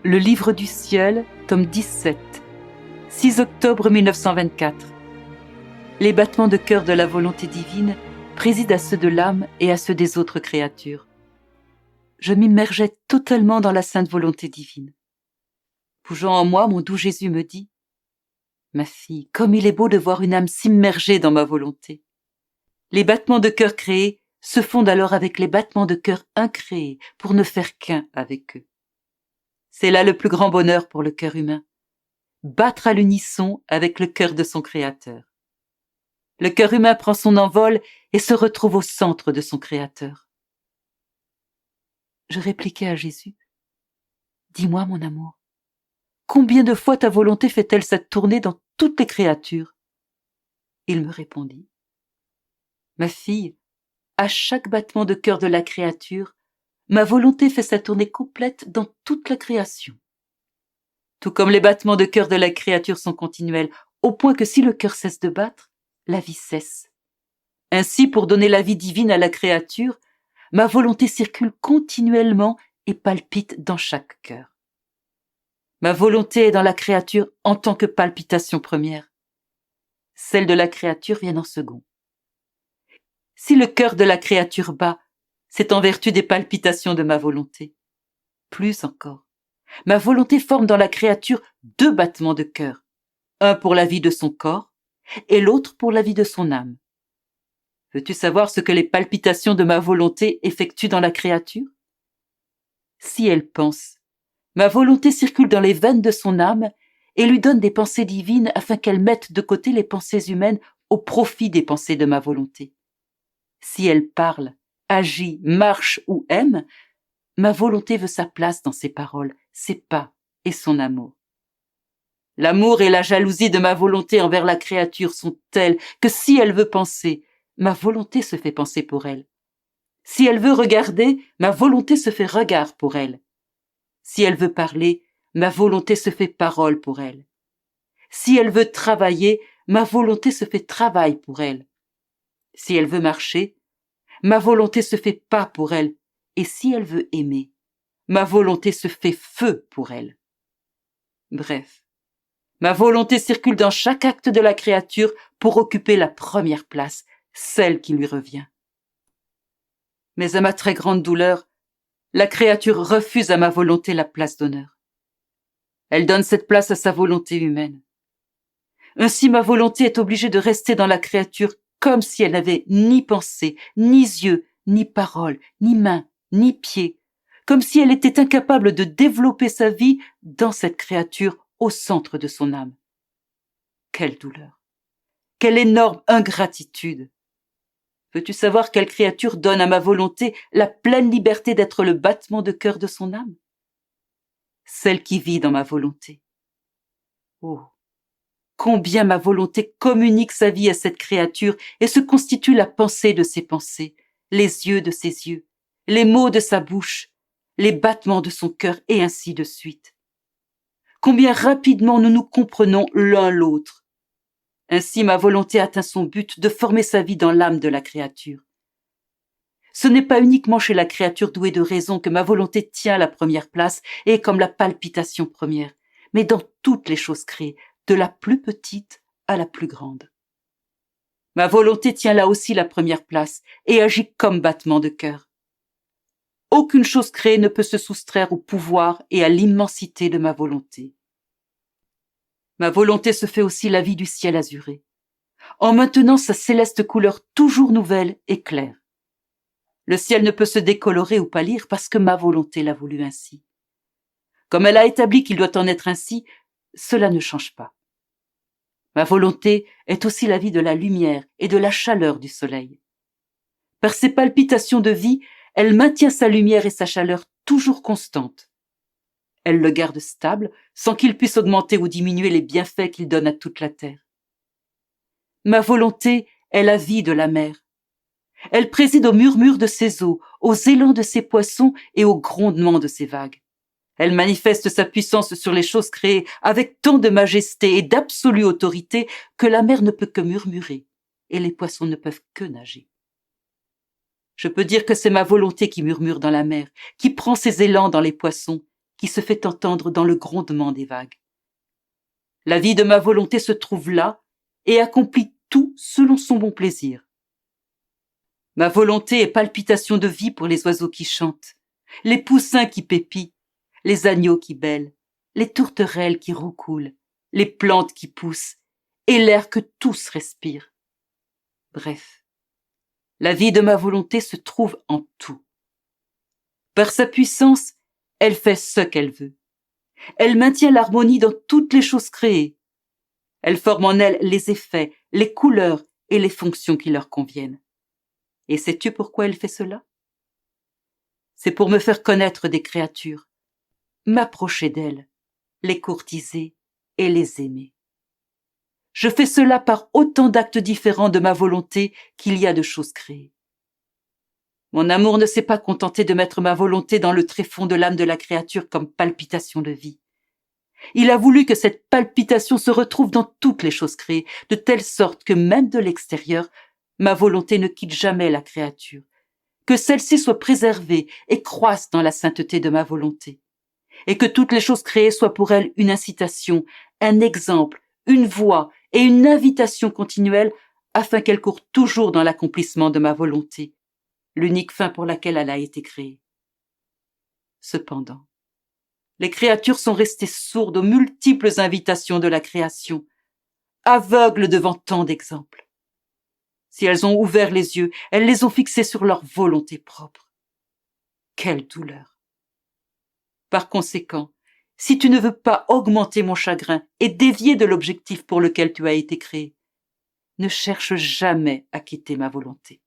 Le livre du ciel, tome 17, 6 octobre 1924. Les battements de cœur de la volonté divine président à ceux de l'âme et à ceux des autres créatures. Je m'immergeais totalement dans la sainte volonté divine. Bougeant en moi, mon doux Jésus me dit : « Ma fille, comme il est beau de voir une âme s'immerger dans ma volonté. » Les battements de cœur créés se fondent alors avec les battements de cœur incréés pour ne faire qu'un avec eux. C'est là le plus grand bonheur pour le cœur humain, battre à l'unisson avec le cœur de son Créateur. Le cœur humain prend son envol et se retrouve au centre de son Créateur. Je répliquai à Jésus : « Dis-moi, mon amour, combien de fois ta volonté fait-elle cette tournée dans toutes les créatures ? » Il me répondit : « Ma fille, à chaque battement de cœur de la créature, ma volonté fait sa tournée complète dans toute la création. Tout comme les battements de cœur de la créature sont continuels, au point que si le cœur cesse de battre, la vie cesse. Ainsi, pour donner la vie divine à la créature, ma volonté circule continuellement et palpite dans chaque cœur. Ma volonté est dans la créature en tant que palpitation première. Celle de la créature vient en second. Si le cœur de la créature bat, c'est en vertu des palpitations de ma volonté. Plus encore, ma volonté forme dans la créature deux battements de cœur, un pour la vie de son corps et l'autre pour la vie de son âme. Veux-tu savoir ce que les palpitations de ma volonté effectuent dans la créature ? Si elle pense, ma volonté circule dans les veines de son âme et lui donne des pensées divines afin qu'elle mette de côté les pensées humaines au profit des pensées de ma volonté. Si elle parle, agit, marche ou aime, ma volonté veut sa place dans ses paroles, ses pas et son amour. L'amour et la jalousie de ma volonté envers la créature sont telles que si elle veut penser, ma volonté se fait penser pour elle. Si elle veut regarder, ma volonté se fait regard pour elle. Si elle veut parler, ma volonté se fait parole pour elle. Si elle veut travailler, ma volonté se fait travail pour elle. Si elle veut marcher, ma volonté se fait pas pour elle, et si elle veut aimer, ma volonté se fait feu pour elle. Bref, ma volonté circule dans chaque acte de la créature pour occuper la première place, celle qui lui revient. Mais à ma très grande douleur, la créature refuse à ma volonté la place d'honneur. Elle donne cette place à sa volonté humaine. Ainsi, ma volonté est obligée de rester dans la créature comme si elle n'avait ni pensée, ni yeux, ni parole, ni main, ni pied, comme si elle était incapable de développer sa vie dans cette créature au centre de son âme. Quelle douleur! Quelle énorme ingratitude! Veux-tu savoir quelle créature donne à ma volonté la pleine liberté d'être le battement de cœur de son âme ? Celle qui vit dans ma volonté. Oh! Combien ma volonté communique sa vie à cette créature et se constitue la pensée de ses pensées, les yeux de ses yeux, les mots de sa bouche, les battements de son cœur et ainsi de suite. Combien rapidement nous nous comprenons l'un l'autre. Ainsi ma volonté atteint son but de former sa vie dans l'âme de la créature. Ce n'est pas uniquement chez la créature douée de raison que ma volonté tient la première place et est comme la palpitation première, mais dans toutes les choses créées, de la plus petite à la plus grande. Ma volonté tient là aussi la première place et agit comme battement de cœur. Aucune chose créée ne peut se soustraire au pouvoir et à l'immensité de ma volonté. Ma volonté se fait aussi la vie du ciel azuré, en maintenant sa céleste couleur toujours nouvelle et claire. Le ciel ne peut se décolorer ou pâlir parce que ma volonté l'a voulu ainsi. Comme elle a établi qu'il doit en être ainsi, cela ne change pas. Ma volonté est aussi la vie de la lumière et de la chaleur du soleil. Par ses palpitations de vie, elle maintient sa lumière et sa chaleur toujours constantes. Elle le garde stable, sans qu'il puisse augmenter ou diminuer les bienfaits qu'il donne à toute la terre. Ma volonté est la vie de la mer. Elle préside au murmure de ses eaux, aux élans de ses poissons et au grondement de ses vagues. Elle manifeste sa puissance sur les choses créées avec tant de majesté et d'absolue autorité que la mer ne peut que murmurer et les poissons ne peuvent que nager. Je peux dire que c'est ma volonté qui murmure dans la mer, qui prend ses élans dans les poissons qui se fait entendre dans le grondement des vagues. La vie de ma volonté se trouve là et accomplit tout selon son bon plaisir. Ma volonté est palpitation de vie pour les oiseaux qui chantent, les poussins qui pépient, les agneaux qui bêlent, les tourterelles qui roucoulent, les plantes qui poussent et l'air que tous respirent. Bref, la vie de ma volonté se trouve en tout. Par sa puissance, elle fait ce qu'elle veut. Elle maintient l'harmonie dans toutes les choses créées. Elle forme en elle les effets, les couleurs et les fonctions qui leur conviennent. Et sais-tu pourquoi elle fait cela? C'est pour me faire connaître des créatures, m'approcher d'elles, les courtiser et les aimer. Je fais cela par autant d'actes différents de ma volonté qu'il y a de choses créées. Mon amour ne s'est pas contenté de mettre ma volonté dans le tréfonds de l'âme de la créature comme palpitation de vie. Il a voulu que cette palpitation se retrouve dans toutes les choses créées, de telle sorte que même de l'extérieur, ma volonté ne quitte jamais la créature, que celle-ci soit préservée et croisse dans la sainteté de ma volonté, et que toutes les choses créées soient pour elle une incitation, un exemple, une voie et une invitation continuelle afin qu'elle court toujours dans l'accomplissement de ma volonté, l'unique fin pour laquelle elle a été créée. Cependant, les créatures sont restées sourdes aux multiples invitations de la création, aveugles devant tant d'exemples. Si elles ont ouvert les yeux, elles les ont fixés sur leur volonté propre. Quelle douleur! Par conséquent, si tu ne veux pas augmenter mon chagrin et dévier de l'objectif pour lequel tu as été créé, ne cherche jamais à quitter ma volonté.